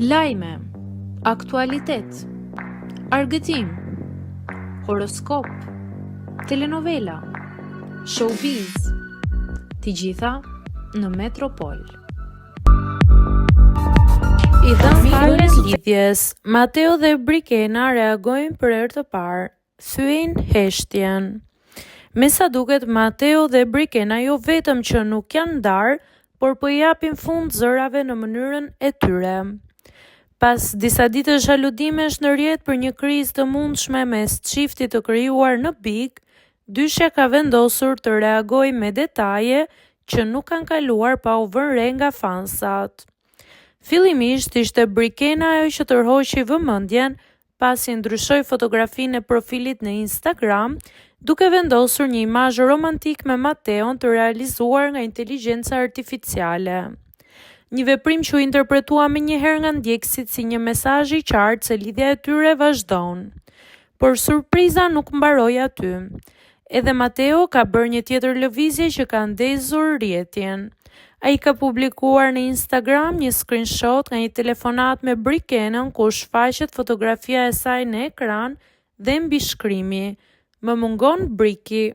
Lajme, aktualitet, argëtim, horoskop, telenovela, showbiz, të gjitha në Metropol. I dhënë palës lidhjes, Mateo dhe Brikena reagojnë për herë të parë, thyen heshtjen. Me sa duket, Mateo dhe Brikena jo vetëm që nuk janë ndarë, por po i japin fund zërave në mënyrën e tyre. Pas disa ditësh aludimesh në rrjet për një krizë të mundshme mes çiftit të krijuar në Big, Dyshe ka vendosur të reagojë me detaje që nuk kanë kaluar pa u vënë re nga fansat. Fillimisht ishte Brikena ajo që tërhoqi vëmendjen pasi ndryshoi fotografinë e profilit në Instagram, duke vendosur një imazh romantik me Mateon të realizuar nga inteligjenca artificiale. Një veprim që u interpretua menjëherë nga ndjekësit si një mesazh i qartë se lidhja e tyre vazhdon. Por surpriza nuk mbaroi aty. Edhe Mateo ka bërë një tjetër lëvizje që ka ndezur rrjetin. Ai ka publikuar në Instagram një screenshot nga një telefonat me Brikenën ku shfaqet fotografia e saj në ekran dhe mbi shkrimi: "Më mungon Briki".